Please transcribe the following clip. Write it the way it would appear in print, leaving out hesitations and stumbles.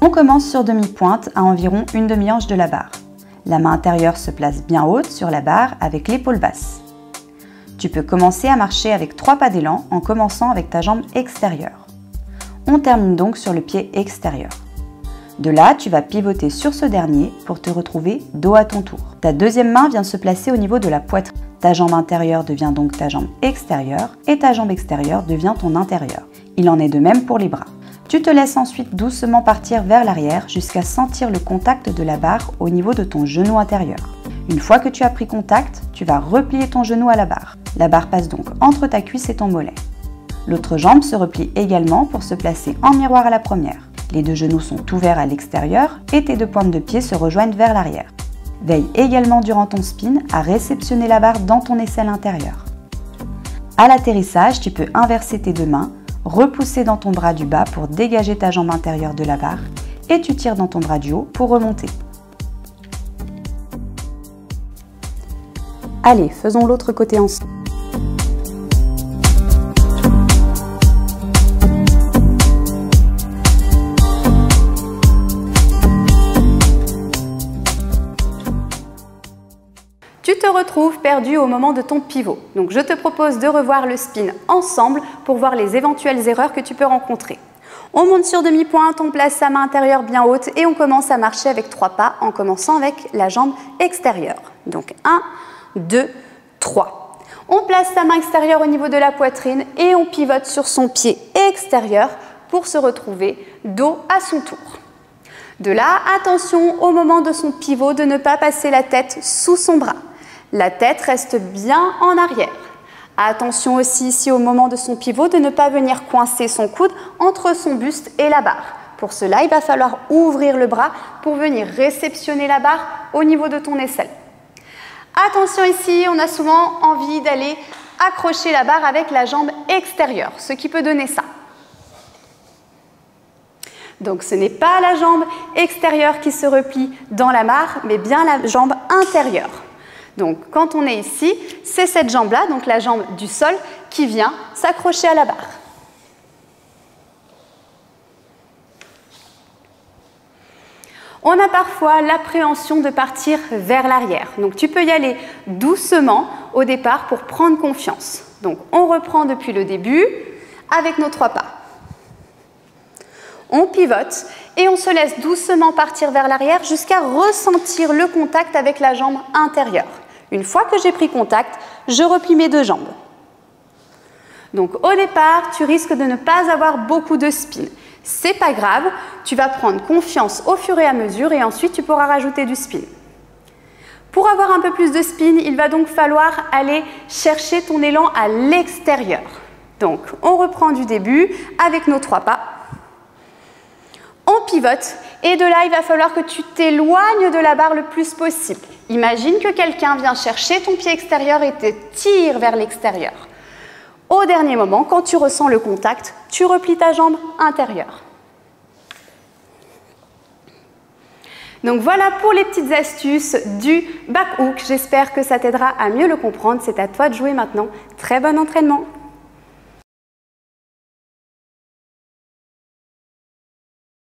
On commence sur demi-pointe à environ une demi-hanche de la barre. La main intérieure se place bien haute sur la barre avec l'épaule basse. Tu peux commencer à marcher avec 3 pas d'élan en commençant avec ta jambe extérieure. On termine donc sur le pied extérieur. De là, tu vas pivoter sur ce dernier pour te retrouver dos à ton tour. Ta deuxième main vient se placer au niveau de la poitrine. Ta jambe intérieure devient donc ta jambe extérieure et ta jambe extérieure devient ton intérieur. Il en est de même pour les bras. Tu te laisses ensuite doucement partir vers l'arrière jusqu'à sentir le contact de la barre au niveau de ton genou intérieur. Une fois que tu as pris contact, tu vas replier ton genou à la barre. La barre passe donc entre ta cuisse et ton mollet. L'autre jambe se replie également pour se placer en miroir à la première. Les 2 genoux sont ouverts à l'extérieur et tes 2 pointes de pied se rejoignent vers l'arrière. Veille également durant ton spin à réceptionner la barre dans ton aisselle intérieure. À l'atterrissage, tu peux inverser tes 2 mains, repousser dans ton bras du bas pour dégager ta jambe intérieure de la barre et tu tires dans ton bras du haut pour remonter. Allez, faisons l'autre côté ensemble. Tu te retrouves perdu au moment de ton pivot. Donc je te propose de revoir le spin ensemble pour voir les éventuelles erreurs que tu peux rencontrer. On monte sur demi-pointe, on place sa main intérieure bien haute et on commence à marcher avec 3 pas en commençant avec la jambe extérieure. Donc 1, 2, 3. On place sa main extérieure au niveau de la poitrine et on pivote sur son pied extérieur pour se retrouver dos à son tour. De là, attention au moment de son pivot de ne pas passer la tête sous son bras. La tête reste bien en arrière. Attention aussi ici au moment de son pivot de ne pas venir coincer son coude entre son buste et la barre. Pour cela, il va falloir ouvrir le bras pour venir réceptionner la barre au niveau de ton aisselle. Attention ici, on a souvent envie d'aller accrocher la barre avec la jambe extérieure, ce qui peut donner ça. Donc ce n'est pas la jambe extérieure qui se replie dans la barre, mais bien la jambe intérieure. Donc quand on est ici, c'est cette jambe-là, donc la jambe du sol, qui vient s'accrocher à la barre. On a parfois l'appréhension de partir vers l'arrière. Donc tu peux y aller doucement au départ pour prendre confiance. Donc on reprend depuis le début avec nos 3 pas. On pivote et on se laisse doucement partir vers l'arrière jusqu'à ressentir le contact avec la jambe intérieure. Une fois que j'ai pris contact, je replie mes 2 jambes. Donc au départ, tu risques de ne pas avoir beaucoup de spin. C'est pas grave, tu vas prendre confiance au fur et à mesure et ensuite tu pourras rajouter du spin. Pour avoir un peu plus de spin, il va donc falloir aller chercher ton élan à l'extérieur. Donc on reprend du début avec nos 3 pas. On pivote et de là, il va falloir que tu t'éloignes de la barre le plus possible. Imagine que quelqu'un vient chercher ton pied extérieur et te tire vers l'extérieur. Au dernier moment, quand tu ressens le contact, tu replies ta jambe intérieure. Donc voilà pour les petites astuces du back hook. J'espère que ça t'aidera à mieux le comprendre. C'est à toi de jouer maintenant. Très bon entraînement!